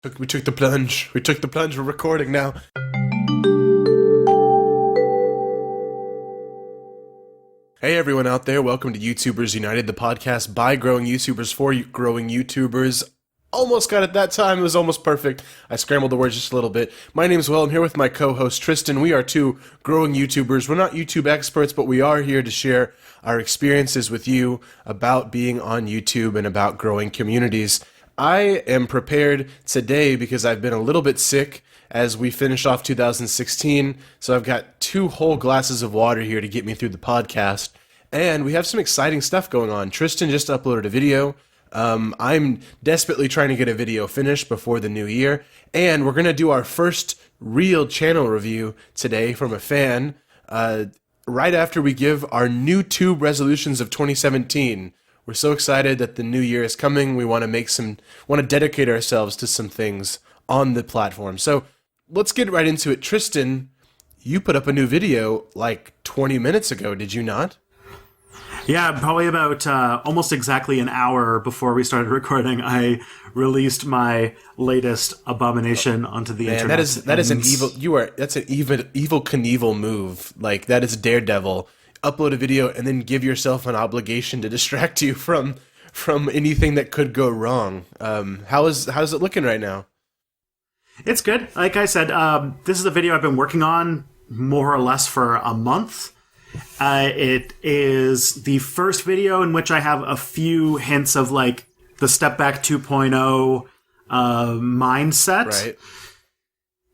We took the plunge. We took the plunge. We're recording now. Hey everyone out there, welcome to YouTubers United, the podcast by growing YouTubers for growing YouTubers. Almost got it that time, it was almost perfect. I scrambled the words just a little bit. My name's Will, I'm here with my co-host Tristan. We are two growing YouTubers. We're not YouTube experts, but we are here to share our experiences with you about being on YouTube and about growing communities. I am prepared today because I've been a little bit sick as we finish off 2016, so I've got 2 whole glasses of water here to get me through the podcast, and we have some exciting stuff going on. Tristan just uploaded a video. I'm desperately trying to get a video finished before the new year, and we're going to do our first real channel review today from a fan, right after we give our new tube resolutions of 2017. We're so excited that the new year is coming. We want to dedicate ourselves to some things on the platform. So let's get right into it. Tristan, you put up a new video like 20 minutes ago, did you not? Yeah, probably about almost exactly an hour before we started recording, I released my latest abomination onto the internet. That's an evil Knievel move. Like, that is Daredevil. Upload a video and then give yourself an obligation to distract you from anything that could go wrong. How's it looking right now? It's good. Like I said, this is a video I've been working on more or less for a month. It is the first video in which I have a few hints of like the Step Back 2.0 mindset. Right.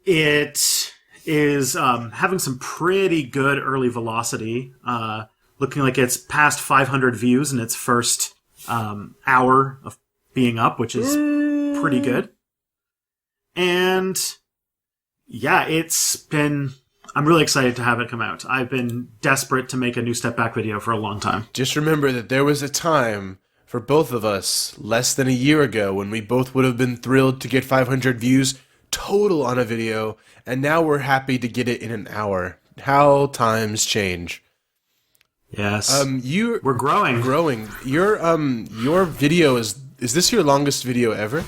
It is having some pretty good early velocity, looking like it's past 500 views in its first hour of being up, which is pretty good. And yeah, I'm really excited to have it come out. I've been desperate to make a new Step Back video for a long time. Just remember that there was a time for both of us less than a year ago when we both would have been thrilled to get 500 views total on a video, and now we're happy to get it in an hour. How times change. Yes. We're growing. Your video is this your longest video ever?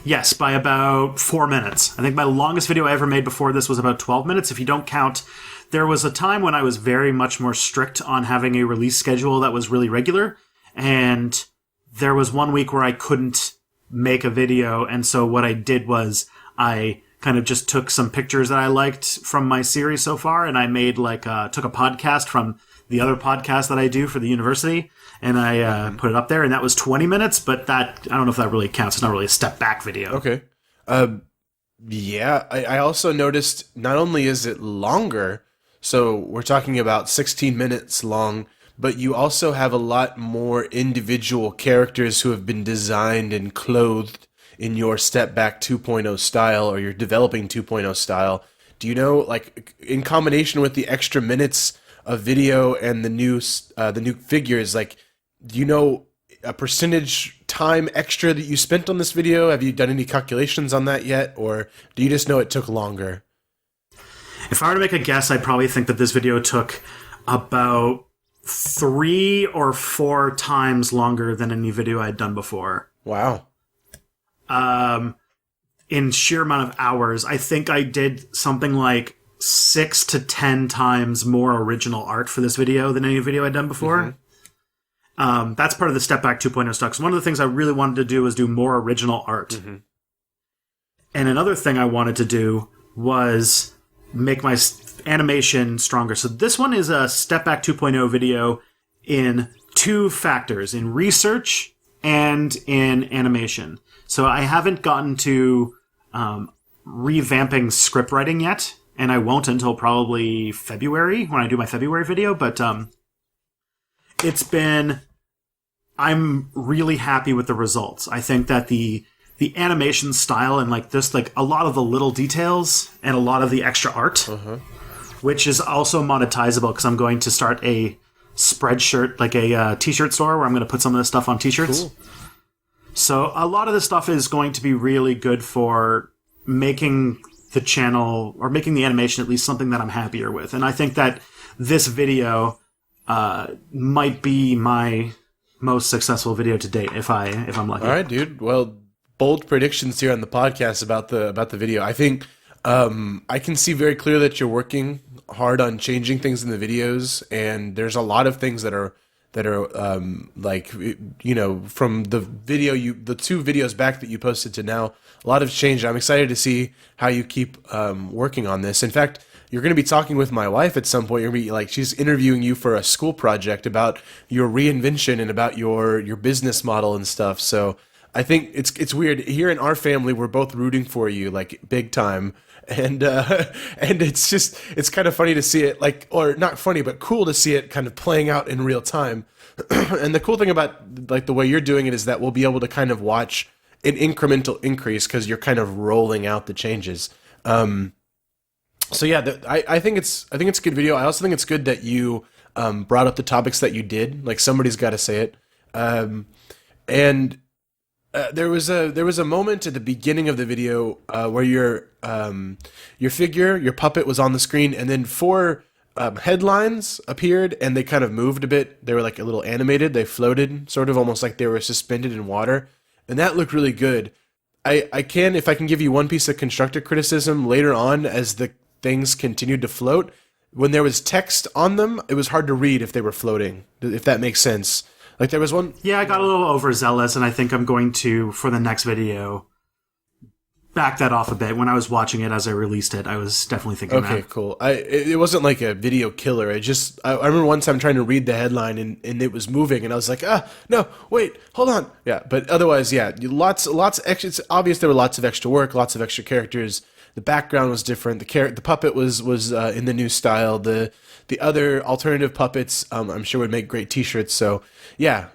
Yes, by about 4 minutes. I think my longest video I ever made before this was about 12 minutes. If you don't count, there was a time when I was very much more strict on having a release schedule that was really regular, and there was one week where I couldn't make a video, and so what I did was I kind of just took some pictures that I liked from my series so far, and I made took a podcast from the other podcast that I do for the university, and I put it up there, and that was 20 minutes, but that, I don't know if that really counts. It's not really a step back video. Okay. Yeah, I also noticed not only is it longer, so we're talking about 16 minutes long, but you also have a lot more individual characters who have been designed and clothed in your Step Back 2.0 style, or your developing 2.0 style. Do you know, like, in combination with the extra minutes of video and the new figures, like, do you know a percentage time extra that you spent on this video? Have you done any calculations on that yet, or do you just know it took longer? If I were to make a guess, I'd probably think that this video took about 3 or 4 times longer than any video I'd done before. Wow. In sheer amount of hours, I think I did something like 6 to 10 times more original art for this video than any video I'd done before. Mm-hmm. That's part of the Step Back 2.0 stuff. So one of the things I really wanted to do was do more original art. Mm-hmm. And another thing I wanted to do was make my animation stronger. So this one is a Step Back 2.0 video in 2 factors, in research and in animation. So I haven't gotten to revamping script writing yet, and I won't until probably February when I do my February video, but I'm really happy with the results. I think that the animation style and a lot of the little details and a lot of the extra art, which is also monetizable because I'm going to start a Spreadshirt, like a t-shirt store where I'm going to put some of this stuff on t-shirts. Cool. So a lot of this stuff is going to be really good for making the channel, or making the animation at least something that I'm happier with. And I think that this video might be my most successful video to date if I'm lucky. All right, dude. Well, bold predictions here on the podcast about the video. I think I can see very clear that you're working hard on changing things in the videos, and there's a lot of things that are like, you know, from the the 2 videos back that you posted to now, a lot has changed. I'm excited to see how you keep working on this. In fact, you're going to be talking with my wife at some point. You're going to be like, she's interviewing you for a school project about your reinvention and about your business model and stuff. So I think it's weird here in our family. We're both rooting for you, like, big time. And and it's kind of funny to see it, like, or not funny, but cool to see it kind of playing out in real time. And the cool thing about, like, the way you're doing it is that we'll be able to kind of watch an incremental increase because you're kind of rolling out the changes. So yeah, I think it's a good video. I also think it's good that you brought up the topics that you did. Like, somebody's got to say it. And there was a moment at the beginning of the video where your puppet was on the screen, and then 4 headlines appeared, and they kind of moved a bit. They were like a little animated. They floated, sort of almost like they were suspended in water, and that looked really good. If I can give you one piece of constructive criticism later on, as the things continued to float, when there was text on them, it was hard to read if they were floating, if that makes sense. Like, there was one... Yeah, I got a little overzealous, and I think I'm going to, for the next video, back that off a bit. When I was watching it as I released it, I was definitely thinking that. Okay, cool. It wasn't like a video killer. I remember one time trying to read the headline, and it was moving, and I was like, no, wait, hold on. Yeah, but otherwise, yeah, lots extra. It's obvious there were lots of extra work, lots of extra characters. The background was different. The puppet was in the new style. The other alternative puppets, I'm sure would make great T-shirts. So yeah,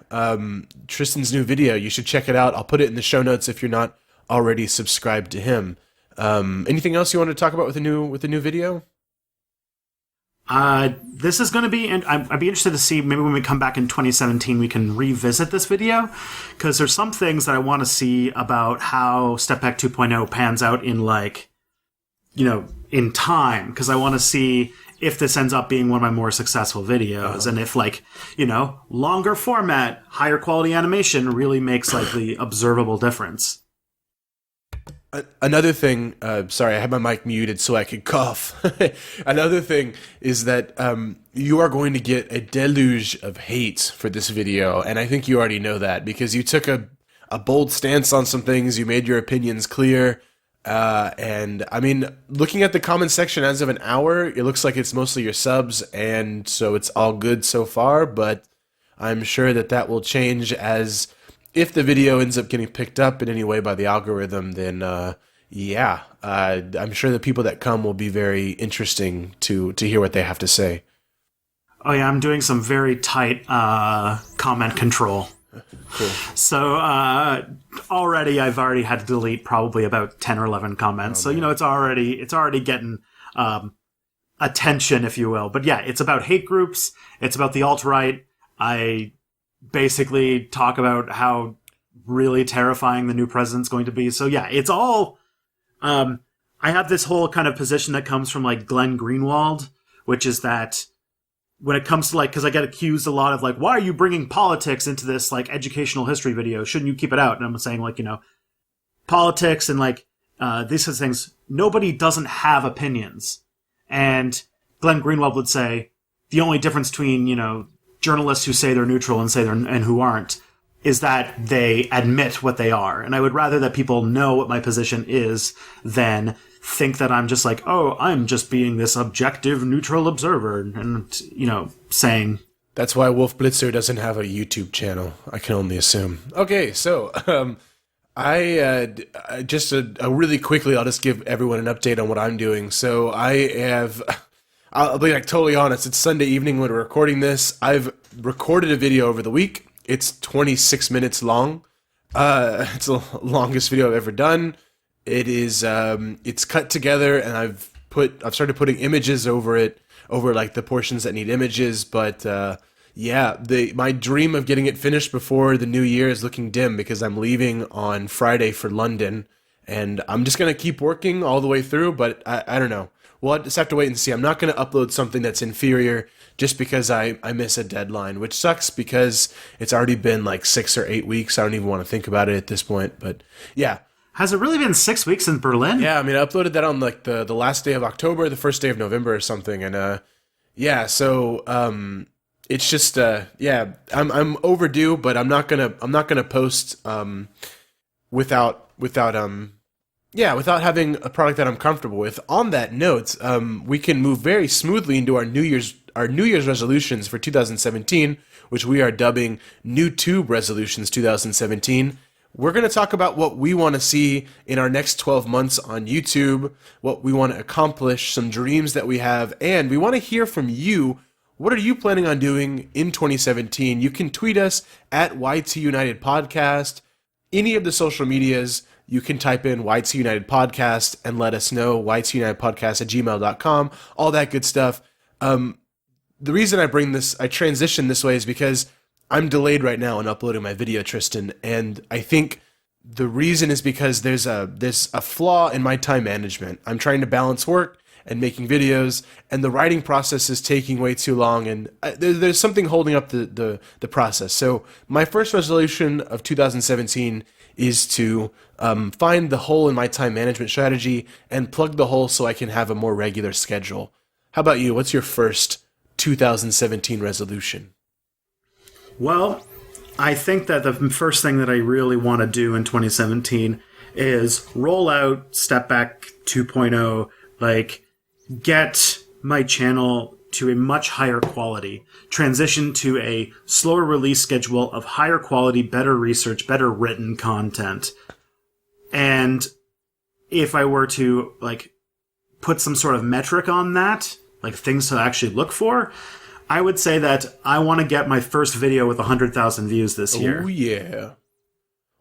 Tristan's new video, you should check it out. I'll put it in the show notes if you're not already subscribed to him. Anything else you want to talk about with the new video? This is going to be, and I'd be interested to see, maybe when we come back in 2017, we can revisit this video, because there's some things that I want to see about how Step Back 2.0 pans out in, like, you know, in time, because I want to see if this ends up being one of my more successful videos, and if, like, you know, longer format, higher quality animation really makes, like, the observable difference. Another thing, sorry, I had my mic muted so I could cough. Another thing is that you are going to get a deluge of hate for this video, and I think you already know that, because you took a bold stance on some things, you made your opinions clear, and I mean, looking at the comment section as of an hour, it looks like it's mostly your subs, and so it's all good so far, but I'm sure that will change as... If the video ends up getting picked up in any way by the algorithm, then I'm sure the people that come will be very interesting to hear what they have to say. Oh yeah, I'm doing some very tight comment control. Cool. So already I've already had to delete probably about 10 or 11 comments. So, you know, it's already getting attention, if you will. But yeah, it's about hate groups. It's about the alt-right. I basically talk about how really terrifying the new president's going to be. So yeah, it's all... I have this whole kind of position that comes from, like, Glenn Greenwald, which is that when it comes to, like, because I get accused a lot of, like, why are you bringing politics into this, like, educational history video? Shouldn't you keep it out? And I'm saying, like, you know, politics and, like, these sorts of things, nobody doesn't have opinions. And Glenn Greenwald would say the only difference between, you know, journalists who say they're neutral and say and who aren't is that they admit what they are. And I would rather that people know what my position is than think that I'm just like, oh, I'm just being this objective, neutral observer, and, you know, saying... That's why Wolf Blitzer doesn't have a YouTube channel, I can only assume. Okay, so I just really quickly, I'll just give everyone an update on what I'm doing. So I'll be, like, totally honest. It's Sunday evening when we're recording this. I've recorded a video over the week. It's 26 minutes long. It's the longest video I've ever done. It is. It's cut together, and I've started putting images over it, over, like, the portions that need images. But yeah, my dream of getting it finished before the new year is looking dim, because I'm leaving on Friday for London, and I'm just gonna keep working all the way through. But I don't know. We'll just have to wait and see. I'm not gonna upload something that's inferior just because I miss a deadline, which sucks because it's already been like 6 or 8 weeks. I don't even want to think about it at this point. But yeah. Has it really been 6 weeks in Berlin? Yeah, I mean, I uploaded that on like the last day of October, the first day of November or something, and yeah, so it's just yeah, I'm overdue, but I'm not gonna post without without having a product that I'm comfortable with. On that note, we can move very smoothly into our New Year's resolutions for 2017, which we are dubbing New Tube Resolutions 2017. We're going to talk about what we want to see in our next 12 months on YouTube, what we want to accomplish, some dreams that we have, and we want to hear from you. What are you planning on doing in 2017? You can tweet us at YT United Podcast. Any of the social medias, you can type in YT United Podcast and let us know, ytunitedpodcast@gmail.com, all that good stuff. The reason I transition this way is because I'm delayed right now on uploading my video, Tristan, and I think the reason is because there's a flaw in my time management. I'm trying to balance work and making videos, and the writing process is taking way too long, and there's something holding up the process. So my first resolution of 2017 is to find the hole in my time management strategy and plug the hole so I can have a more regular schedule. How about you? What's your first 2017 resolution? Well, I think that the first thing that I really want to do in 2017 is roll out Step Back 2.0, like get my channel to a much higher quality, transition to a slower release schedule of higher quality, better research, better written content. And if I were to like put some sort of metric on that, like things to actually look for, I would say that I want to get my first video with 100,000 views this year. Oh yeah.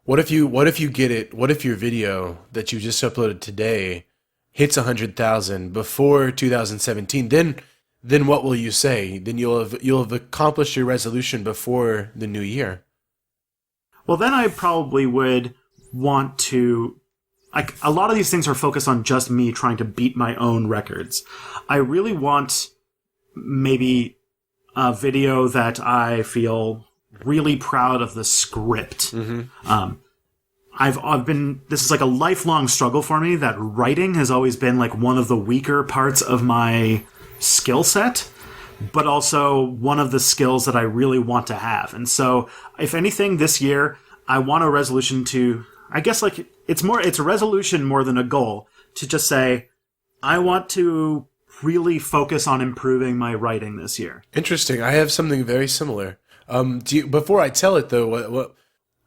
What if you get it? What if your video that you just uploaded today hits 100,000 before 2017? Then what will you say? Then you'll have accomplished your resolution before the new year. Well, then I probably would want to, like, a lot of these things are focused on just me trying to beat my own records. I really want maybe a video that I feel really proud of the script. Mm-hmm. I've been, this is like a lifelong struggle for me, that writing has always been like one of the weaker parts of my skill set, but also one of the skills that I really want to have. And so if anything this year, I want a resolution to, I guess like it's a resolution more than a goal, to just say, I want to really focus on improving my writing this year. Interesting. I have something very similar. Before I tell it though,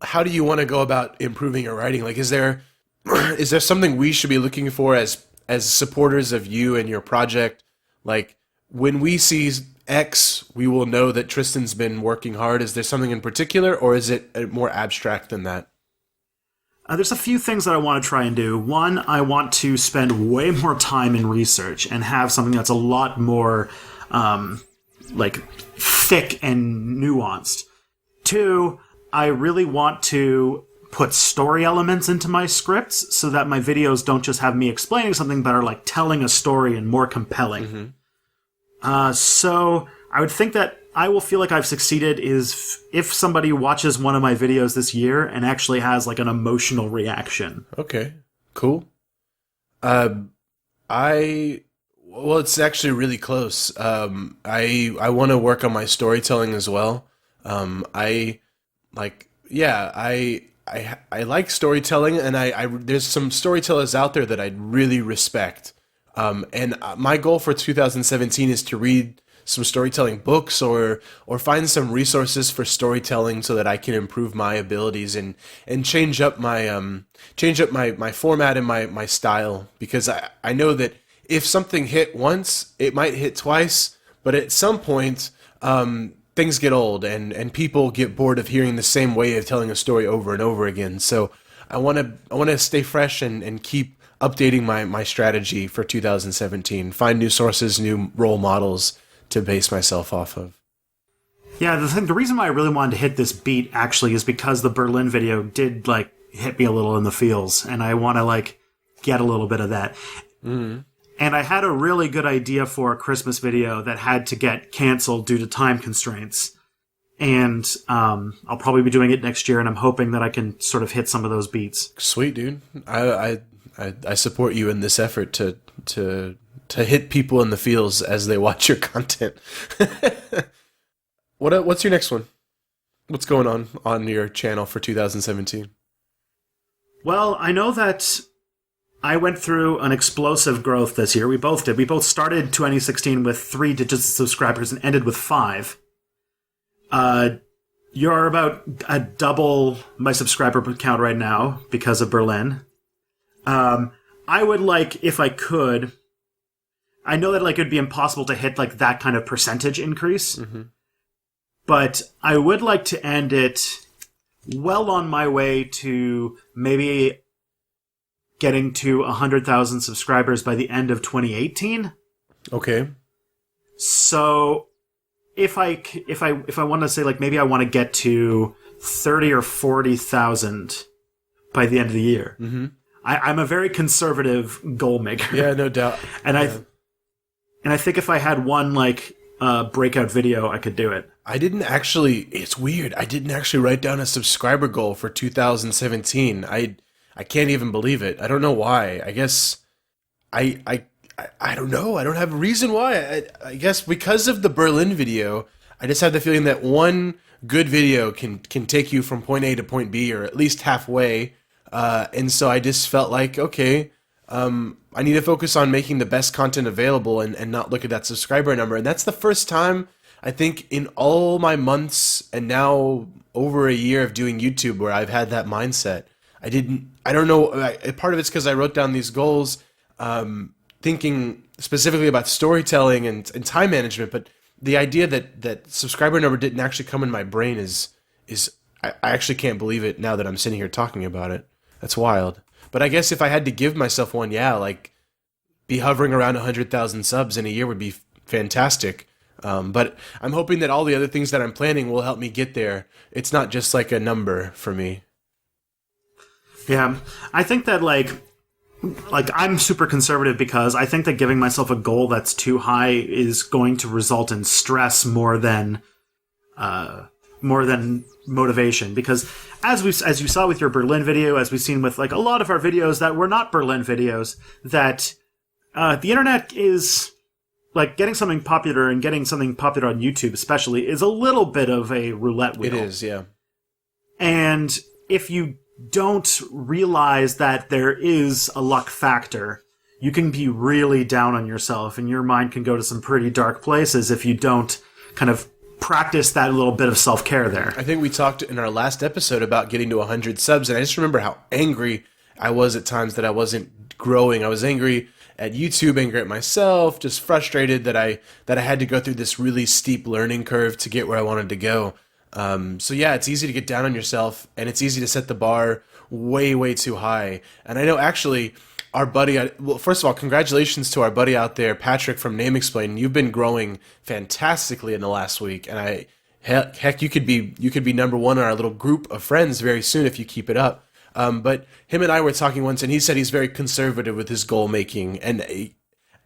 how do you want to go about improving your writing? Like, is there something we should be looking for as supporters of you and your project? Like, when we see X, we will know that Tristan's been working hard. Is there something in particular, or is it more abstract than that? There's a few things that I want to try and do. One, I want to spend way more time in research and have something that's a lot more like thick and nuanced. Two, I really want to put story elements into my scripts so that my videos don't just have me explaining something, but are like telling a story and more compelling. Mm-hmm. So I would think that I will feel like I've succeeded is if somebody watches one of my videos this year and actually has like an emotional reaction. Okay, cool. Well, it's actually really close. I want to work on my storytelling as well. I like storytelling, and I there's some storytellers out there that I really respect. And my goal for 2017 is to read some storytelling books or find some resources for storytelling so that I can improve my abilities and change up my format and my style, because I know that if something hit once, it might hit twice, but at some point things get old and people get bored of hearing the same way of telling a story over and over again. So I want to stay fresh and keep updating my strategy for 2017, find new sources, new role models to base myself off of. Yeah, the reason why I really wanted to hit this beat actually is because the Berlin video did like hit me a little in the feels, and I want to like get a little bit of that. Mm-hmm. And I had a really good idea for a Christmas video that had to get canceled due to time constraints. And I'll probably be doing it next year, and I'm hoping that I can sort of hit some of those beats. Sweet, dude. I support you in this effort to hit people in the feels as they watch your content. What's your next one? What's going on your channel for 2017? Well, I know that I went through an explosive growth this year. We both did. We both started 2016 with 3 digits of subscribers and ended with 5. You're about a double my subscriber count right now because of Berlin. I would like, if I could, I know that like it'd be impossible to hit like that kind of percentage increase, but I would like to end it well on my way to maybe getting to 100,000 subscribers by the end of 2018. Okay. So if I want to say like maybe I want to get to 30 or 40,000 by the end of the year. Mm-hmm. I'm a very conservative goal maker. Yeah, no doubt. And I think if I had one like breakout video, I could do it. It's weird. I didn't actually write down a subscriber goal for 2017. I can't even believe it. I don't know why. I guess I don't know. I don't have a reason why. I guess because of the Berlin video, I just have the feeling that one good video can take you from point A to point B, or at least halfway. And so I just felt like, okay, I need to focus on making the best content available and not look at that subscriber number. And that's the first time, I think, in all my months and now over a year of doing YouTube where I've had that mindset. I don't know, part of it's because I wrote down these goals, thinking specifically about storytelling and time management, but the idea that subscriber number didn't actually come in my brain is I actually can't believe it now that I'm sitting here talking about it. That's wild. But I guess if I had to give myself one, like be hovering around 100,000 subs in a year would be fantastic. But I'm hoping that all the other things that I'm planning will help me get there. It's not just like a number for me. Yeah, I think that like I'm super conservative because I think that giving myself a goal that's too high is going to result in stress more than motivation. Because as you saw with your Berlin video, as we've seen with like a lot of our videos that were not Berlin videos, that the internet is like getting something popular and getting something popular on YouTube especially is a little bit of a roulette wheel. It is, yeah. And if you don't realize that there is a luck factor, you can be really down on yourself and your mind can go to some pretty dark places if you don't kind of practice that little bit of self-care there. I think we talked in our last episode about getting to 100 subs, and I just remember how angry I was at times that I wasn't growing. I was angry at YouTube, angry at myself, just frustrated that I had to go through this really steep learning curve to get where I wanted to go. So yeah, it's easy to get down on yourself, and it's easy to set the bar way, way too high. And I know actually our buddy, well, first of all, congratulations to our buddy out there, Patrick from Name Explain. You've been growing fantastically in the last week, and heck, you could be number one in our little group of friends very soon if you keep it up. But him and I were talking once, and he said he's very conservative with his goal making, and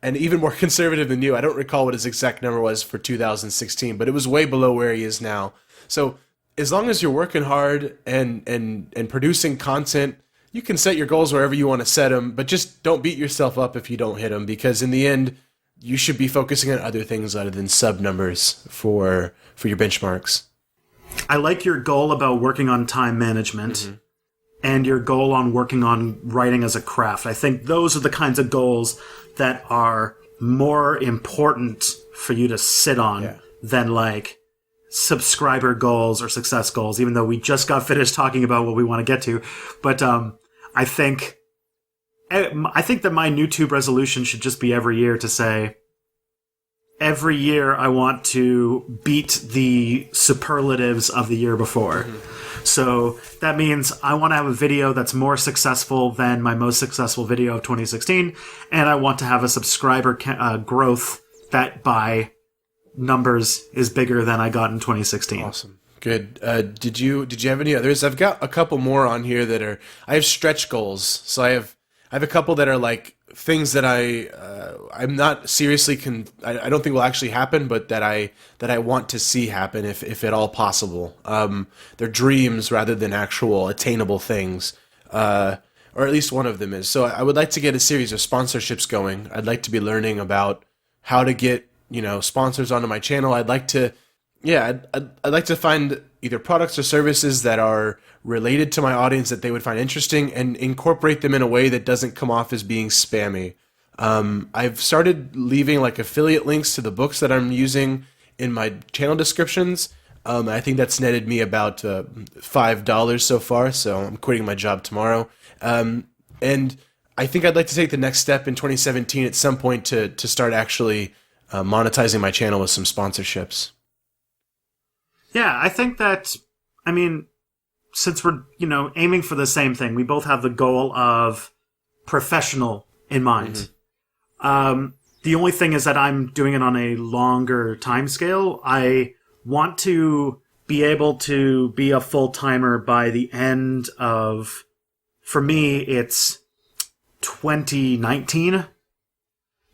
even more conservative than you. I don't recall what his exact number was for 2016, but it was way below where he is now. So as long as you're working hard and producing content, you can set your goals wherever you want to set them, but just don't beat yourself up if you don't hit them, because in the end, you should be focusing on other things other than sub numbers for your benchmarks. I like your goal about working on time management and your goal on working on writing as a craft. I think those are the kinds of goals that are more important for you to sit on than like subscriber goals or success goals, even though we just got finished talking about what we want to get to. But I think that my YouTube resolution should just be every year to say, every year I want to beat the superlatives of the year before. So that means I want to have a video that's more successful than my most successful video of 2016, and I want to have a subscriber growth that by numbers is bigger than I got in 2016. Awesome. Good. Did you have any others? I've got a couple more on here that are. I have stretch goals, so I have a couple that are like things that I'm not seriously I don't think will actually happen, but that I want to see happen if at all possible. They're dreams rather than actual attainable things. Or at least one of them is. So I would like to get a series of sponsorships going. I'd like to be learning about how to get, sponsors onto my channel. I'd like to, yeah, I'd like to find either products or services that are related to my audience that they would find interesting and incorporate them in a way that doesn't come off as being spammy. I've started leaving like affiliate links to the books that I'm using in my channel descriptions. I think that's netted me about $5 so far, so I'm quitting my job tomorrow. And I think I'd like to take the next step in 2017 at some point to start actually monetizing my channel with some sponsorships. Yeah, I think that, I mean, since we're, aiming for the same thing, we both have the goal of professional in mind. The only thing is that I'm doing it on a longer time scale. I want to be able to be a full-timer by the end of, for me, it's 2019,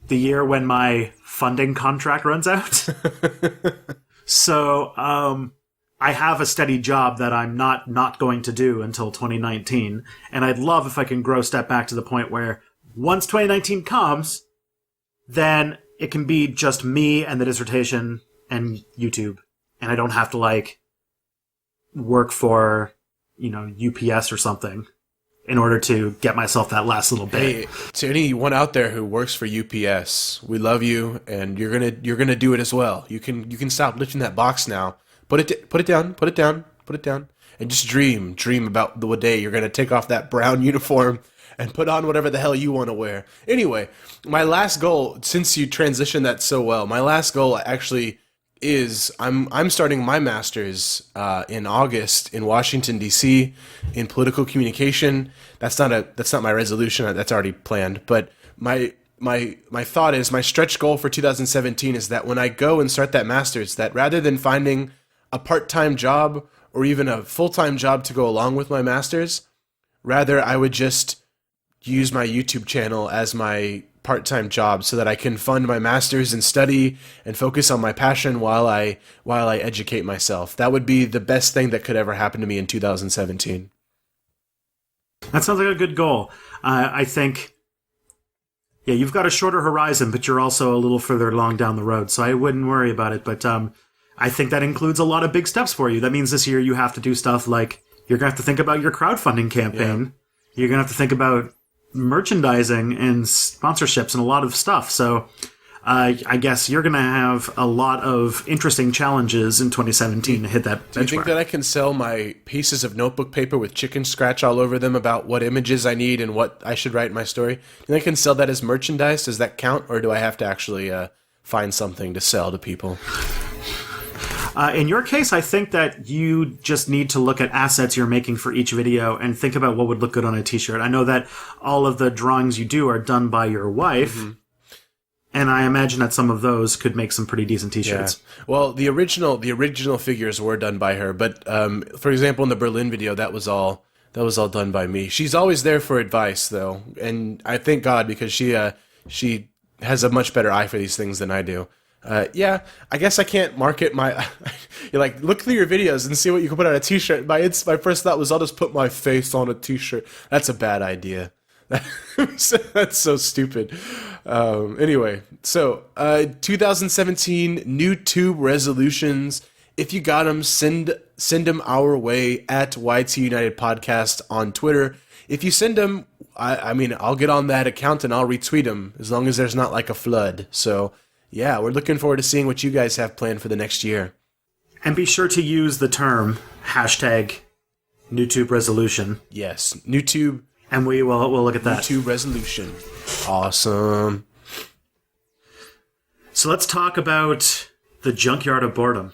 the year when my funding contract runs out. So, I have a steady job that I'm not going to do until 2019, and I'd love if I can grow Step Back to the point where once 2019 comes, then it can be just me and the dissertation and YouTube, and I don't have to, work for, UPS or something in order to get myself that last little bit. Hey, to anyone out there who works for UPS, we love you, and you're gonna do it as well. You can stop lifting that box now. Put it down, and just dream about the day you're gonna take off that brown uniform and put on whatever the hell you want to wear. Anyway, my last goal, since you transitioned that so well, my last goal actually is I'm starting my master's in August in Washington D.C. in political communication. That's not my resolution. That's already planned. But my thought is, my stretch goal for 2017 is that when I go and start that master's, that rather than finding a part-time job or even a full-time job to go along with my master's, rather I would just use my YouTube channel as my part-time job so that I can fund my master's and study and focus on my passion while I educate myself. That would be the best thing that could ever happen to me in 2017. That sounds like a good goal. I think, yeah, you've got a shorter horizon, but you're also a little further along down the road, so I wouldn't worry about it. But I think that includes a lot of big steps for you. That means this year you have to do stuff like you're going to have to think about your crowdfunding campaign. Yeah. You're going to have to think about merchandising and sponsorships and a lot of stuff. So I guess you're going to have a lot of interesting challenges in 2017 to hit that benchmark. Do you think that I can sell my pieces of notebook paper with chicken scratch all over them about what images I need and what I should write in my story? Do you think I can sell that as merchandise? Does that count? Or do I have to actually find something to sell to people? In your case, I think that you just need to look at assets you're making for each video and think about what would look good on a t-shirt. I know that all of the drawings you do are done by your wife, and I imagine that some of those could make some pretty decent t-shirts. Yeah. Well, the original figures were done by her, but for example, in the Berlin video, that was all done by me. She's always there for advice, though, and I thank God, because she has a much better eye for these things than I do. Yeah, I guess I can't market my... You're like, look through your videos and see what you can put on a t-shirt. My first thought was, I'll just put my face on a t-shirt. That's a bad idea. That's so stupid. Anyway, so 2017 new tube resolutions. If you got them, send them our way at YT United Podcast on Twitter. If you send them, I mean, I'll get on that account and I'll retweet them, as long as there's not like a flood. So... yeah, we're looking forward to seeing what you guys have planned for the next year. And be sure to use the term #NewTube resolution. Yes, NewTube. And we'll look at that. NewTube resolution. Awesome. So let's talk about the junkyard of boredom.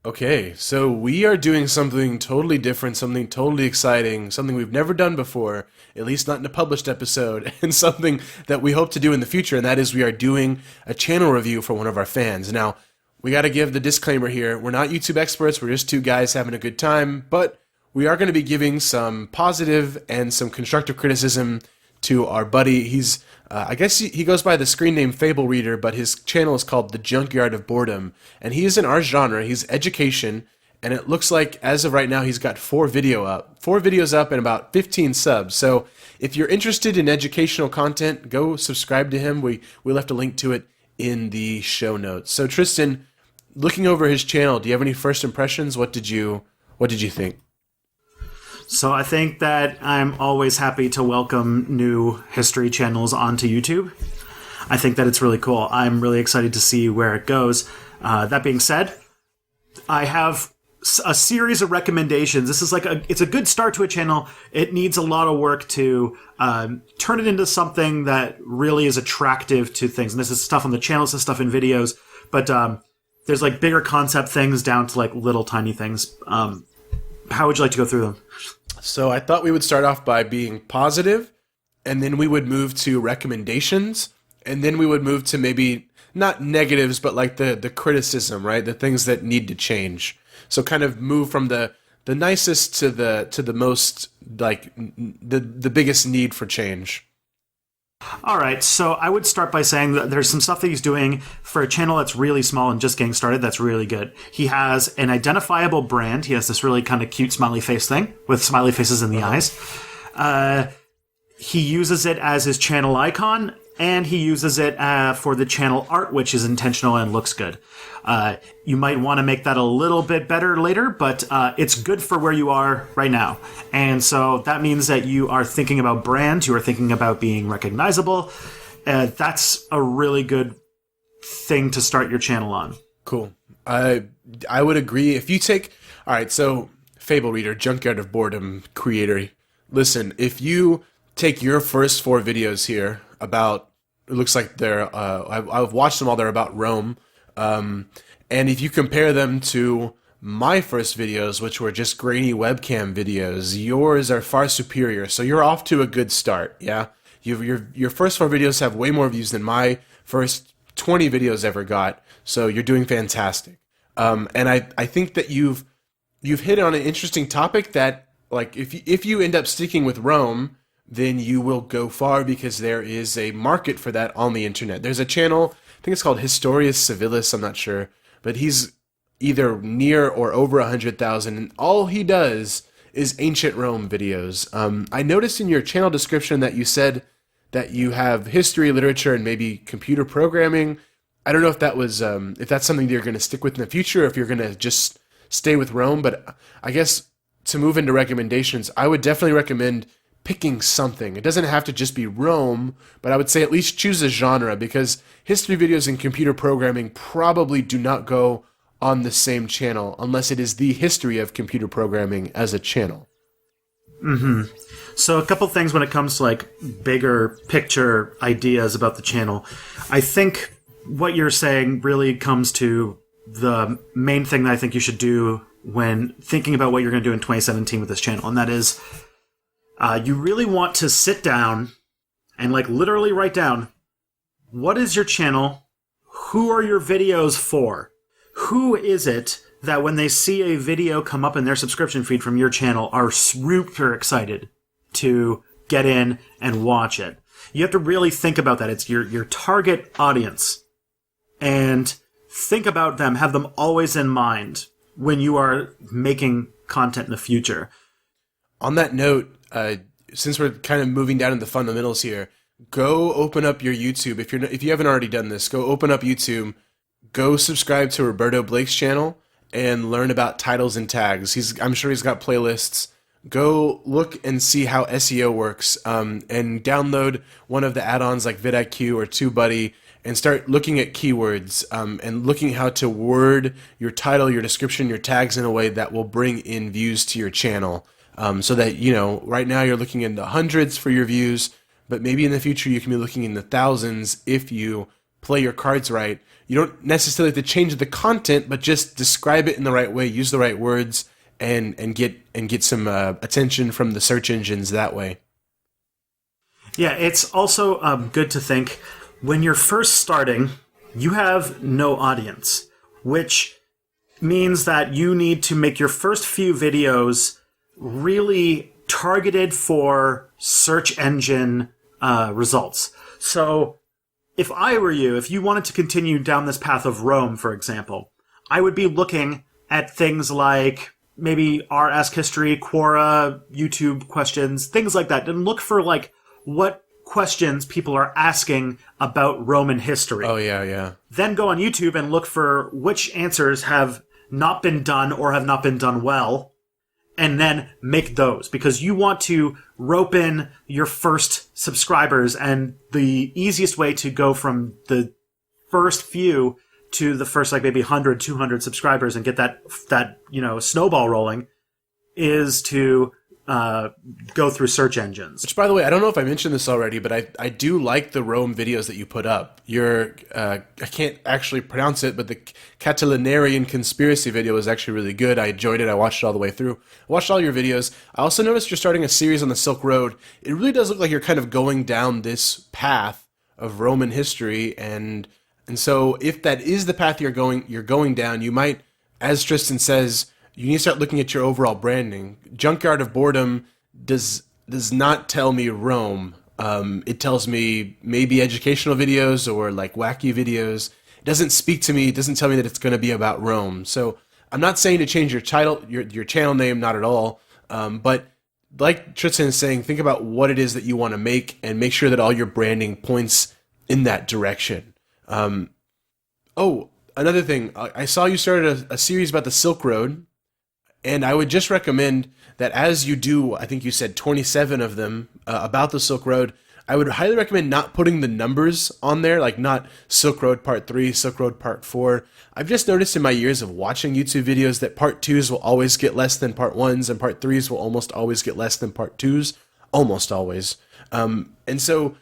Okay, so we are doing something totally different, something totally exciting, something we've never done before, at least not in a published episode, and something that we hope to do in the future, and that is we are doing a channel review for one of our fans. Now, we got to give the disclaimer here. We're not YouTube experts. We're just two guys having a good time, but we are going to be giving some positive and some constructive criticism to our buddy. He's, I guess he goes by the screen name Fable Reader, but his channel is called The Junkyard of Boredom, and he is in our genre. He's education, and it looks like as of right now he's got 4 videos up and about 15 subs. So if you're interested in educational content, go subscribe to him. We left a link to it in the show notes. So Tristan, looking over his channel, do you have any first impressions? What did you think? So I think that I'm always happy to welcome new history channels onto YouTube. I think that it's really cool. I'm really excited to see where it goes. That being said, I have a series of recommendations. This is it's a good start to a channel. It needs a lot of work to turn it into something that really is attractive to things. And this is stuff on the channel, this is stuff in videos, but there's like bigger concept things down to like little tiny things. How would you like to go through them? So I thought we would start off by being positive, and then we would move to recommendations, and then we would move to maybe not negatives, but like the criticism, right? The things that need to change. So kind of move from the nicest to the most, like, the biggest need for change. All right, so I would start by saying that there's some stuff that he's doing for a channel that's really small and just getting started that's really good. He has an identifiable brand. He has this really kind of cute smiley face thing with smiley faces in the eyes. He uses it as his channel icon, and he uses it for the channel art, which is intentional and looks good. You might want to make that a little bit better later, but it's good for where you are right now. And so that means that you are thinking about brand, you are thinking about being recognizable. That's a really good thing to start your channel on. Cool. I would agree. If you take... All right, so Fable Reader, Junkyard of Boredom creator, listen, if you take your first 4 videos here about... It looks like they're... I've watched them all. They're about Rome. And if you compare them to my first videos, which were just grainy webcam videos, yours are far superior. So you're off to a good start, yeah? Your first 4 videos have way more views than my first 20 videos ever got. So you're doing fantastic. And I think that you've hit on an interesting topic that, like, if you end up sticking with Rome, then you will go far because there is a market for that on the internet. There's a channel, I think it's called Historius Civilis, I'm not sure, but he's either near or over 100,000, and all he does is ancient Rome videos. I noticed in your channel description that you said that you have history, literature, and maybe computer programming. I don't know if that was if that's something that you're going to stick with in the future, or if you're going to just stay with Rome, but I guess to move into recommendations, I would definitely recommend picking something. It doesn't have to just be Rome, but I would say at least choose a genre, because history videos and computer programming probably do not go on the same channel unless it is the history of computer programming as a channel. Mm-hmm. So a couple things when it comes to like bigger picture ideas about the channel. I think what you're saying really comes to the main thing that I think you should do when thinking about what you're going to do in 2017 with this channel, and that is you really want to sit down and like literally write down, what is your channel? Who are your videos for? Who is it that when they see a video come up in their subscription feed from your channel are super excited to get in and watch it? You have to really think about that. It's your target audience. And think about them. Have them always in mind when you are making content in the future. On that note, since we're kind of moving down into the fundamentals here, go open up your YouTube. If you haven't already done this, go open up YouTube, go subscribe to Roberto Blake's channel, and learn about titles and tags. I'm sure he's got playlists. Go look and see how SEO works, and download one of the add-ons like vidIQ or TubeBuddy, and start looking at keywords and looking how to word your title, your description, your tags in a way that will bring in views to your channel. So that, right now you're looking in the hundreds for your views, but maybe in the future you can be looking in the thousands if you play your cards right. You don't necessarily have to change the content, but just describe it in the right way, use the right words, and get some attention from the search engines that way. Yeah, it's also good to think when you're first starting, you have no audience. which means that you need to make your first few videos really targeted for search engine results. So if I were you, if you wanted to continue down this path of Rome, for example, I would be looking at things like maybe r Ask History, Quora, YouTube questions, things like that, and look for like what questions people are asking about Roman history. Oh, yeah. Then go on YouTube and look for which answers have not been done or have not been done well, and then make those, because you want to rope in your first subscribers, and the easiest way to go from the first few to the first like maybe 100, 200 subscribers and get that snowball rolling is to go through search engines. Which, by the way, I don't know if I mentioned this already, but I do like the Rome videos that you put up. Your I can't actually pronounce it, but the Catilinarian conspiracy video was actually really good. I enjoyed it. I watched it all the way through. I watched all your videos. I also noticed you're starting a series on the Silk Road. It really does look like you're kind of going down this path of Roman history, and so if that is the path you're going down, you might, as Tristan says, you need to start looking at your overall branding. Junkyard of Boredom does not tell me Rome. It tells me maybe educational videos or like wacky videos. It doesn't speak to me. It doesn't tell me that it's going to be about Rome. So I'm not saying to change your title, your channel name, not at all. But like Tristan is saying, think about what it is that you want to make and make sure that all your branding points in that direction. Another thing. I saw you started a series about the Silk Road. And I would just recommend that as you do, I think you said 27 of them about the Silk Road, I would highly recommend not putting the numbers on there, like not Silk Road Part 3, Silk Road Part 4. I've just noticed in my years of watching YouTube videos that Part 2s will always get less than Part 1s, and Part 3s will almost always get less than Part 2s. Almost always. And so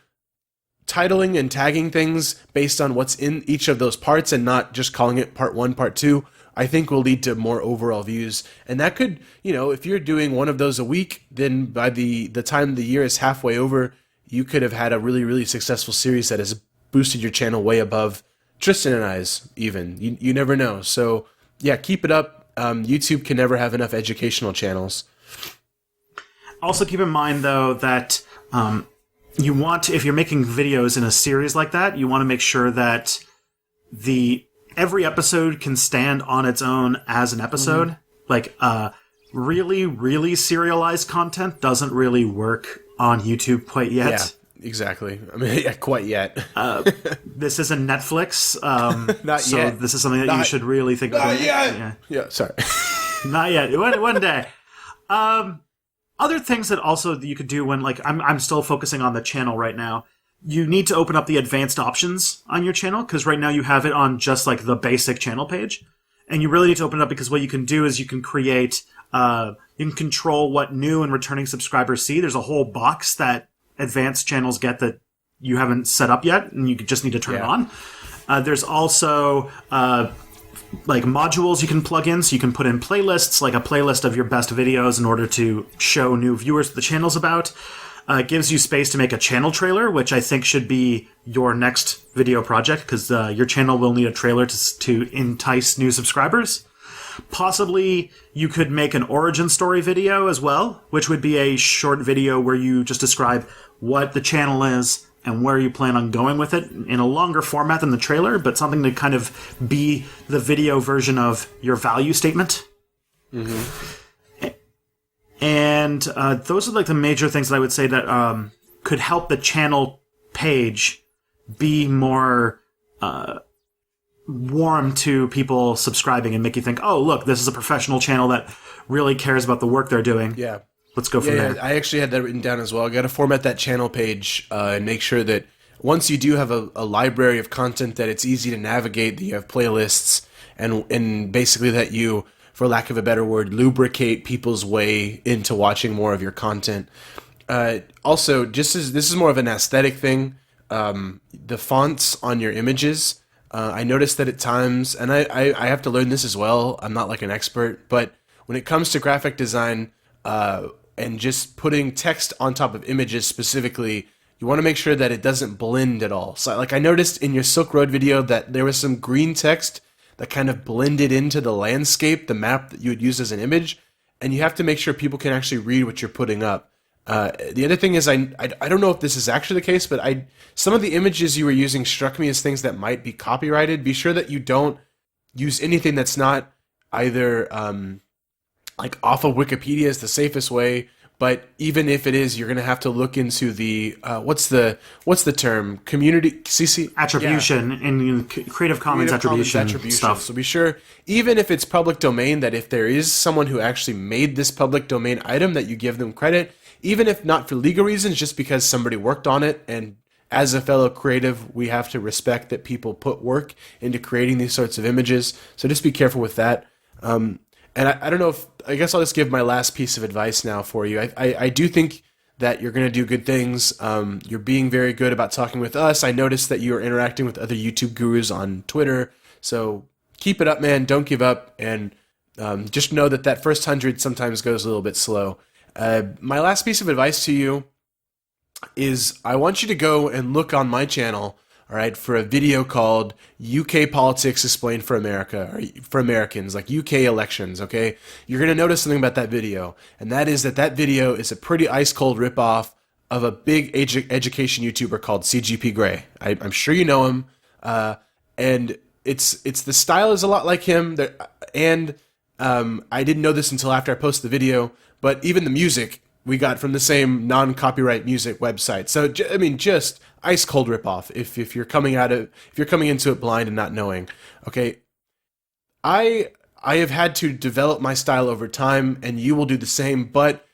titling and tagging things based on what's in each of those parts and not just calling it Part 1, Part 2, I think will lead to more overall views. And that could, if you're doing one of those a week, then by the time the year is halfway over, you could have had a really, really successful series that has boosted your channel way above Tristan and I's even. You never know. So yeah, keep it up. YouTube can never have enough educational channels. Also keep in mind though that you want to, if you're making videos in a series like that, you want to make sure that every episode can stand on its own as an episode. Mm-hmm. Like, really, really serialized content doesn't really work on YouTube quite yet. Yeah, exactly. I mean, yeah, quite yet. This isn't Netflix. Not so yet. This is something that you should really think about. Not yet. Yeah, sorry. Not yet. One day. Other things that also you could do when, like, I'm still focusing on the channel right now. You need to open up the advanced options on your channel, because right now you have it on just like the basic channel page. And you really need to open it up, because what you can do is you can create, you can control what new and returning subscribers see. There's a whole box that advanced channels get that you haven't set up yet, and you just need to turn it on. There's also, like modules you can plug in, so you can put in playlists, like a playlist of your best videos in order to show new viewers what the channel's about. It gives you space to make a channel trailer, which I think should be your next video project, because your channel will need a trailer to entice new subscribers. Possibly you could make an origin story video as well, which would be a short video where you just describe what the channel is and where you plan on going with it in a longer format than the trailer, but something to kind of be the video version of your value statement. Mm-hmm. And those are like the major things that I would say that could help the channel page be more warm to people subscribing and make you think, oh, look, this is a professional channel that really cares about the work they're doing. Yeah. Let's go from there. I actually had that written down as well. I got to format that channel page and make sure that once you do have a library of content, that it's easy to navigate, that you have playlists, and basically that you, for lack of a better word, lubricate people's way into watching more of your content. Also, this is more of an aesthetic thing, the fonts on your images. I noticed that at times, and I have to learn this as well, I'm not like an expert, but when it comes to graphic design and just putting text on top of images specifically, you want to make sure that it doesn't blend at all. So like I noticed in your Silk Road video that there was some green text that kind of blend it into the landscape, the map that you would use as an image, and you have to make sure people can actually read what you're putting up. The other thing is, I don't know if this is actually the case, but some of the images you were using struck me as things that might be copyrighted. Be sure that you don't use anything that's not either like off of Wikipedia is the safest way. But even if it is, you're going to have to look into the what's the term? Community CC attribution and Creative Commons attribution stuff. So be sure, even if it's public domain, that if there is someone who actually made this public domain item, that you give them credit, even if not for legal reasons, just because somebody worked on it. And as a fellow creative, we have to respect that people put work into creating these sorts of images. So just be careful with that. And I don't know if, I guess I'll just give my last piece of advice now for you. I do think that you're going to do good things. You're being very good about talking with us. I noticed that you are interacting with other YouTube gurus on Twitter. So keep it up, man. Don't give up. And just know that that first 100 sometimes goes a little bit slow. My last piece of advice to you is I want you to go and look on my channel, all right, for a video called UK Politics Explained for America, or for Americans, like UK elections, okay? You're going to notice something about that video, and that is that video is a pretty ice-cold ripoff of a big education YouTuber called CGP Grey. I'm sure you know him, and it's the style is a lot like him, and I didn't know this until after I posted the video, but even the music we got from the same non-copyright music website. So I mean, just ice cold ripoff. If you're coming into it blind and not knowing, okay. I have had to develop my style over time, and you will do the same. But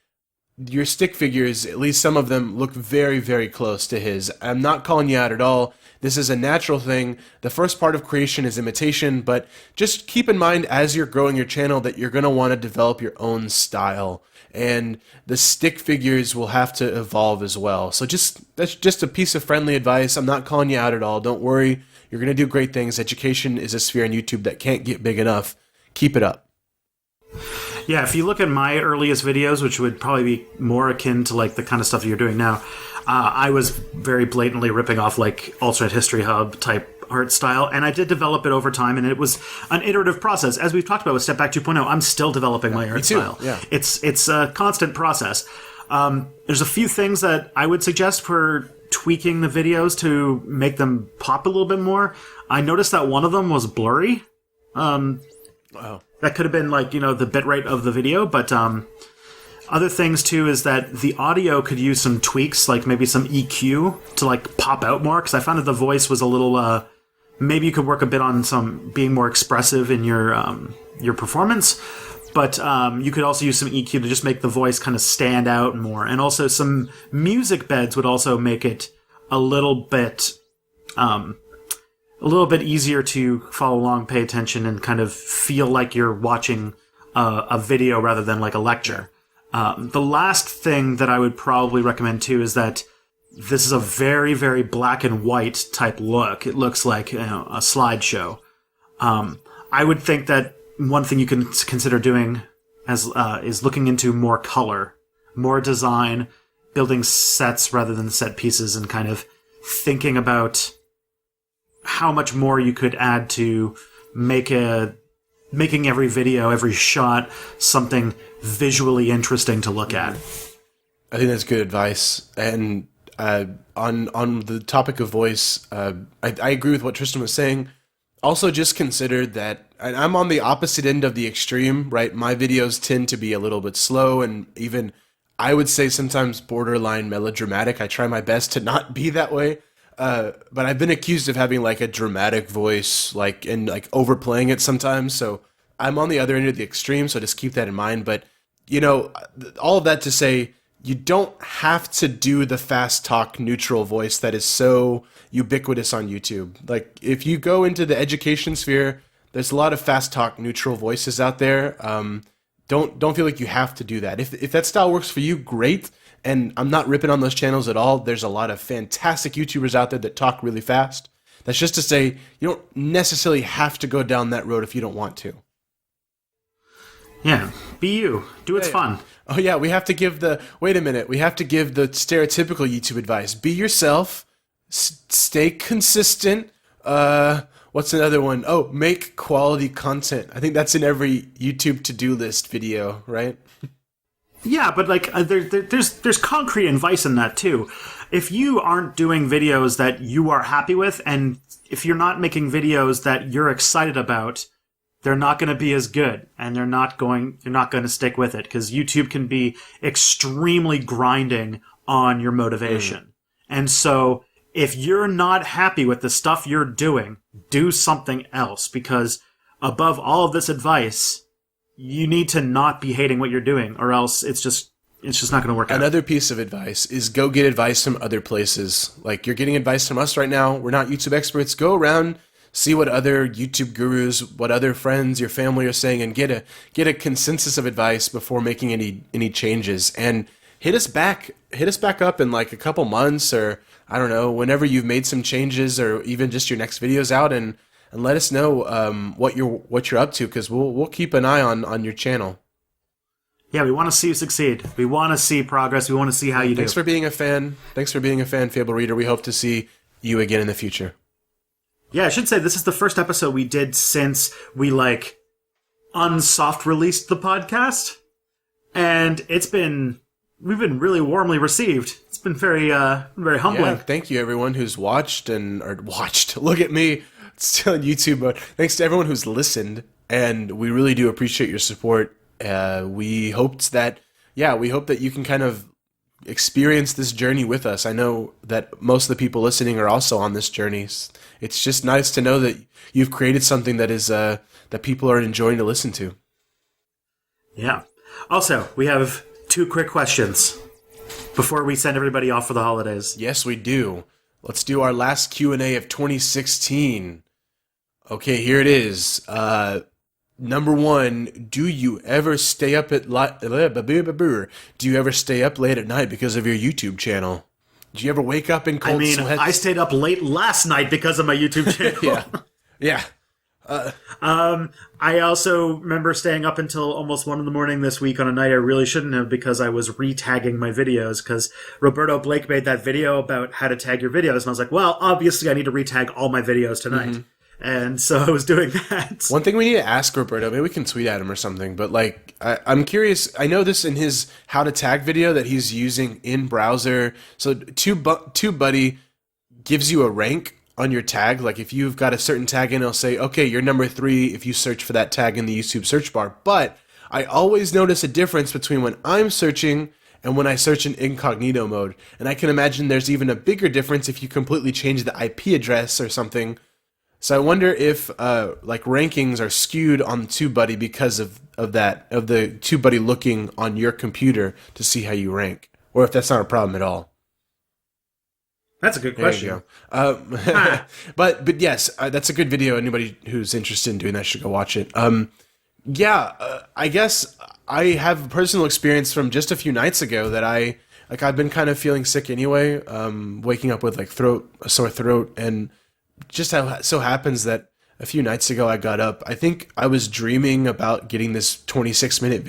your stick figures, at least some of them, look very, very close to his. I'm not calling you out at all. This is a natural thing. The first part of creation is imitation, but just keep in mind as you're growing your channel that you're going to want to develop your own style. And the stick figures will have to evolve as well. So that's just a piece of friendly advice. I'm not calling you out at all. Don't worry. You're going to do great things. Education is a sphere on YouTube that can't get big enough. Keep it up. Yeah, if you look at my earliest videos, which would probably be more akin to like the kind of stuff you're doing now, I was very blatantly ripping off like Alternate History Hub type art style, and I did develop it over time, and it was an iterative process. As we've talked about with Step Back 2.0, I'm still developing my art style. Yeah. It's a constant process. There's a few things that I would suggest for tweaking the videos to make them pop a little bit more. I noticed that one of them was blurry. Wow. That could have been like, the bitrate of the video, but other things too is that the audio could use some tweaks, like maybe some EQ to like pop out more, because I found that the voice was a little maybe you could work a bit on some being more expressive in your performance, but you could also use some EQ to just make the voice kind of stand out more, and also some music beds would also make it a little bit easier to follow along, pay attention, and kind of feel like you're watching a video rather than like a lecture. The last thing that I would probably recommend too is that this is a very, very black and white type look. It looks like a slideshow. I would think that one thing you can consider doing is looking into more color, more design, building sets rather than set pieces, and kind of thinking about how much more you could add to making every video, every shot, something visually interesting to look at. I think that's good advice. And on the topic of voice, I agree with what Tristan was saying. Also, just consider that, and I'm on the opposite end of the extreme, right? My videos tend to be a little bit slow, and even, I would say, sometimes borderline melodramatic. I try my best to not be that way. But I've been accused of having like a dramatic voice, and overplaying it sometimes. So I'm on the other end of the extreme. So just keep that in mind. But all of that to say, you don't have to do the fast talk neutral voice that is so ubiquitous on YouTube. Like if you go into the education sphere, there's a lot of fast talk neutral voices out there. Don't feel like you have to do that. If that style works for you, great. And I'm not ripping on those channels at all. There's a lot of fantastic YouTubers out there that talk really fast. That's just to say, you don't necessarily have to go down that road if you don't want to. Yeah, be you. Do what's fun. Oh yeah, we have to give the stereotypical YouTube advice. Be yourself, stay consistent, What's another one? Oh, make quality content. I think that's in every YouTube to-do list video, right? Yeah, but like there's concrete advice in that too. If you aren't doing videos that you are happy with, and if you're not making videos that you're excited about, they're not going to be as good, and you're not going to stick with it, because YouTube can be extremely grinding on your motivation. And so if you're not happy with the stuff you're doing, do something else, because above all of this advice, you need to not be hating what you're doing, or else it's just not going to work out. Another piece of advice is go get advice from other places. Like, you're getting advice from us right now. We're not YouTube experts. Go around, see what other YouTube gurus, what other friends, your family are saying, and get a consensus of advice before making any changes. And hit us back up in like a couple months, or I don't know, whenever you've made some changes, or even just your next video's out, and let us know what you're up to, because we'll keep an eye on your channel. Yeah, we want to see you succeed. We want to see progress. We want to see how you do. Thanks for being a fan, Fable Reader. We hope to see you again in the future. Yeah, I should say this is the first episode we did since we unsoft released the podcast, and we've been really warmly received. It's been very humbling. Yeah, thank you everyone who's watched. Look at me, still in YouTube mode. Thanks to everyone who's listened, and we really do appreciate your support. We hope that you can kind of experience this journey with us. I know that most of the people listening are also on this journey. It's just nice to know that you've created something that is that people are enjoying to listen to. Yeah. Also, we have 2 quick questions before we send everybody off for the holidays. Yes, we do. Let's do our last Q&A of 2016. Okay, here it is. Number 1, do you ever stay up late at night because of your YouTube channel? Do you ever wake up in cold sweats? I stayed up late last night because of my YouTube channel. Yeah. I also remember staying up until almost 1 a.m. this week on a night I really shouldn't have, because I was re-tagging my videos, because Roberto Blake made that video about how to tag your videos, and I was like, well, obviously I need to re-tag all my videos tonight. Mm-hmm. And so I was doing that. One thing we need to ask Roberto, maybe we can tweet at him or something, but I'm curious, I know this in his how to tag video that he's using in browser. So TubeBuddy gives you a rank on your tag. Like if you've got a certain tag in, it'll say, okay, you're number 3 if you search for that tag in the YouTube search bar. But I always notice a difference between when I'm searching and when I search in incognito mode. And I can imagine there's even a bigger difference if you completely change the IP address or something. So I wonder if rankings are skewed on TubeBuddy because of the TubeBuddy looking on your computer to see how you rank, or if that's not a problem at all. That's a good question. There you go. But yes, that's a good video. Anybody who's interested in doing that should go watch it. I guess I have a personal experience from just a few nights ago that I've been kind of feeling sick anyway, waking up with a sore throat, and just how so happens that a few nights ago I got up. I think I was dreaming about getting this 26-minute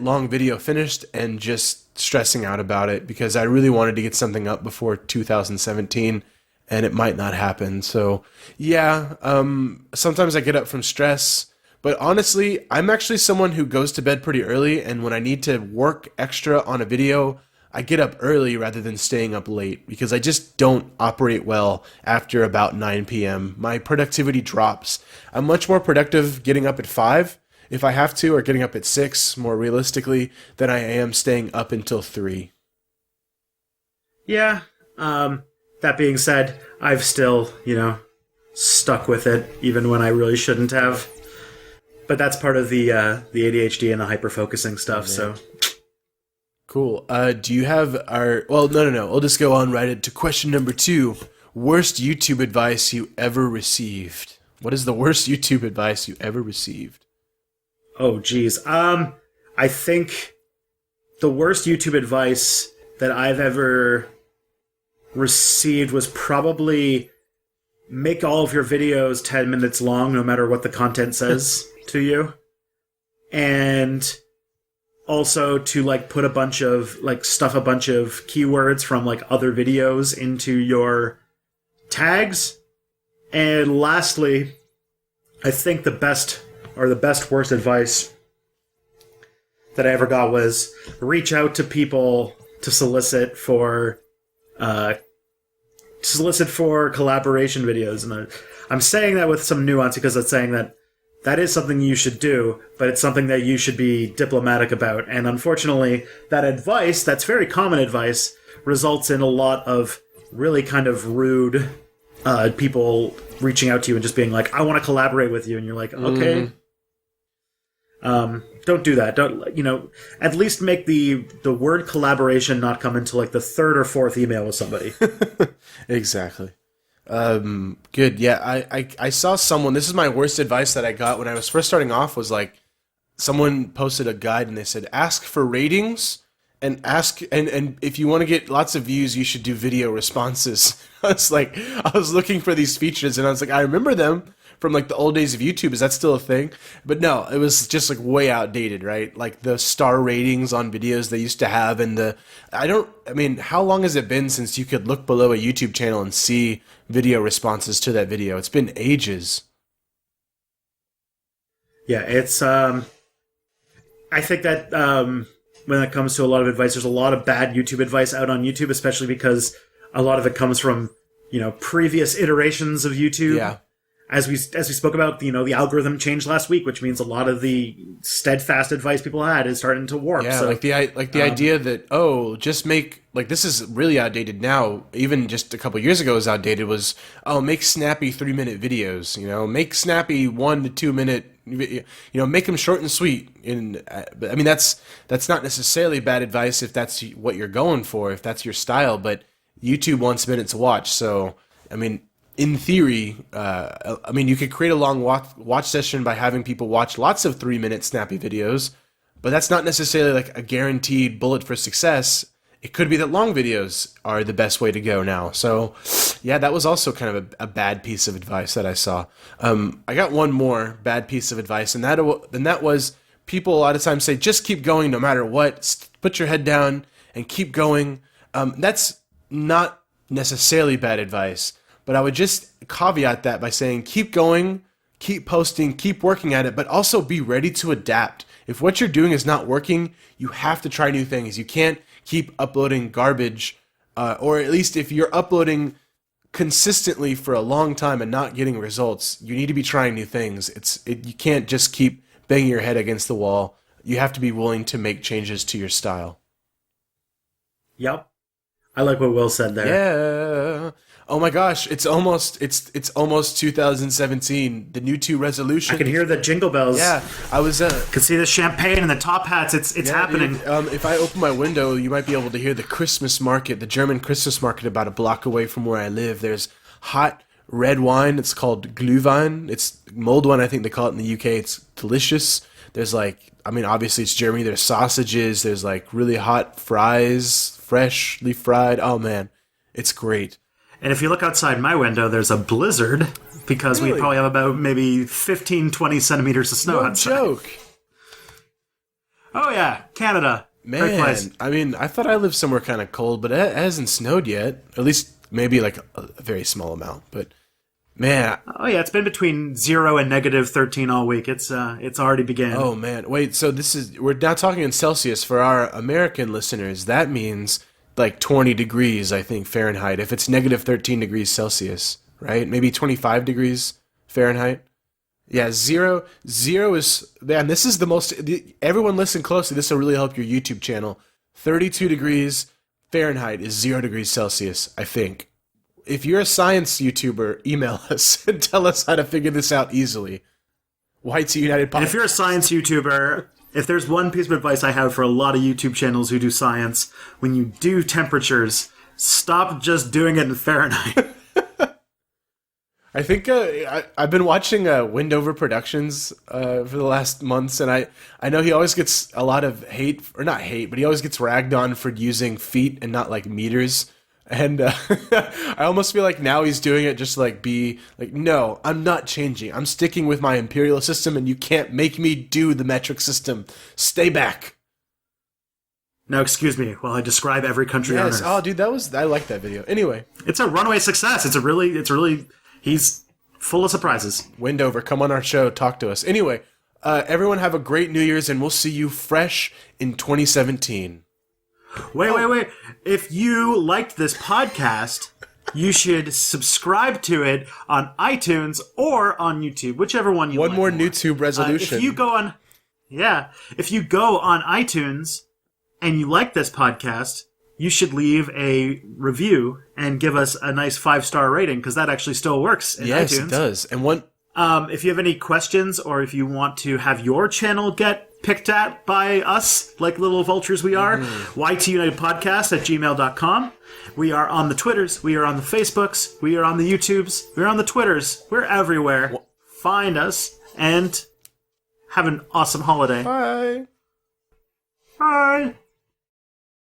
long video finished, and just stressing out about it because I really wanted to get something up before 2017, and it might not happen. So yeah, sometimes I get up from stress, but honestly, I'm actually someone who goes to bed pretty early, and when I need to work extra on a video, I get up early rather than staying up late, because I just don't operate well after about 9 p.m. My productivity drops. I'm much more productive getting up at 5 if I have to, or getting up at 6 more realistically, than I am staying up until 3. Yeah. That being said, I've still, stuck with it even when I really shouldn't have. But that's part of the ADHD and the hyper-focusing stuff, so... Cool. Do you have our... Well, no. I'll just go on right into question number 2. Worst YouTube advice you ever received. What is the worst YouTube advice you ever received? Oh, geez. I think the worst YouTube advice that I've ever received was probably make all of your videos 10 minutes long, no matter what the content says to you. And... also to put a bunch of stuff a bunch of keywords from other videos into your tags. And lastly, I think the best worst advice that I ever got was reach out to people to solicit for collaboration videos. And I'm saying that with some nuance because it's saying that is something you should do, but it's something that you should be diplomatic about. And unfortunately, that advice, that's very common advice, results in a lot of really kind of rude people reaching out to you and just being like, I want to collaborate with you. And you're like, okay. Don't do that. Don't, at least make the word collaboration not come into like the third or fourth email with somebody. Exactly. Good. Yeah, I saw someone, this is my worst advice that I got when I was first starting off, was like, someone posted a guide and they said, ask for ratings and and if you want to get lots of views, you should do video responses. I was looking for these features and I was like, I remember them from like the old days of YouTube. Is that still a thing? But no, it was just like way outdated, right? Like the star ratings on videos they used to have and how long has it been since you could look below a YouTube channel and see video responses to that video? It's been ages. Yeah, it's I think that when it comes to a lot of advice, there's a lot of bad YouTube advice out on YouTube, especially because a lot of it comes from, previous iterations of YouTube. Yeah. As we spoke about, the algorithm changed last week, which means a lot of the steadfast advice people had is starting to warp. Yeah, so, the idea that just make, like, this is really outdated now. Even just a couple years ago, it was outdated. Was make snappy 3-minute videos. Make snappy 1 to 2 minute. Make them short and sweet. And I mean, that's not necessarily bad advice if that's what you're going for, if that's your style. But YouTube wants minutes to watch, so I mean. In theory, you could create a long watch session by having people watch lots of 3-minute snappy videos, but that's not necessarily like a guaranteed bullet for success. It could be that long videos are the best way to go now. So, yeah, that was also kind of a bad piece of advice that I saw. I got one more bad piece of advice, and that was people a lot of times say, just keep going no matter what. Put your head down and keep going. That's not necessarily bad advice. But I would just caveat that by saying keep going, keep posting, keep working at it, but also be ready to adapt. If what you're doing is not working, you have to try new things. You can't keep uploading garbage, or at least if you're uploading consistently for a long time and not getting results, you need to be trying new things. You can't just keep banging your head against the wall. You have to be willing to make changes to your style. Yep. I like what Will said there. Yeah. Oh my gosh, it's almost 2017. The new 2 resolution. I can hear the jingle bells. Yeah, I was could see the champagne and the top hats. It's happening. Dude, if I open my window, you might be able to hear the Christmas market, the German Christmas market about a block away from where I live. There's hot red wine. It's called Glühwein. It's mulled wine, I think they call it in the UK. It's delicious. There's obviously it's Germany. There's sausages. There's like really hot fries, freshly fried. Oh man, it's great. And if you look outside my window, there's a blizzard because we probably have about maybe 15, 20 centimeters of snow outside. No joke. Oh, yeah. Canada. Man, great place. I mean, I thought I lived somewhere kind of cold, but it hasn't snowed yet. At least maybe like a very small amount. But, man. Oh, yeah. It's been between 0 and negative 13 all week. It's already began. Oh, man. Wait, so we're now talking in Celsius. For our American listeners, that means like 20 degrees, I think, Fahrenheit. If it's negative 13 degrees Celsius, right? Maybe 25 degrees Fahrenheit. Yeah, zero is, man, this is the most, everyone listen closely. This will really help your YouTube channel. 32 degrees Fahrenheit is 0 degrees Celsius, I think. If you're a science YouTuber, email us and tell us how to figure this out easily. Whites United Podcast. And if you're a science YouTuber, if there's one piece of advice I have for a lot of YouTube channels who do science, when you do temperatures, stop just doing it in Fahrenheit. I think I've been watching Windover Productions for the last months, and I know he always gets a lot of hate, or not hate, but he always gets ragged on for using feet and not like meters. And I almost feel like now he's doing it just to be like, no, I'm not changing. I'm sticking with my imperial system, and you can't make me do the metric system. Stay back. No, excuse me, while I describe every country on Yes. Earth. Oh, dude, I like that video. Anyway, It's a runaway success. It's really, he's full of surprises. Wendover, come on our show, talk to us. Anyway, everyone have a great New Year's, and we'll see you fresh in 2017. Wait. If you liked this podcast, you should subscribe to it on iTunes or on YouTube, whichever one you like. One more YouTube resolution. If you go on iTunes and you like this podcast, you should leave a review and give us a nice 5-star rating, because that actually still works in yes, iTunes. it does. And one. If you have any questions, or if you want to have your channel get picked at by us, like little vultures we are, ytunitedpodcast@gmail.com. We are on the Twitters, we are on the Facebooks, we are on the YouTubes, we're on the Twitters, we're everywhere. Find us, and have an awesome holiday. Bye. Bye!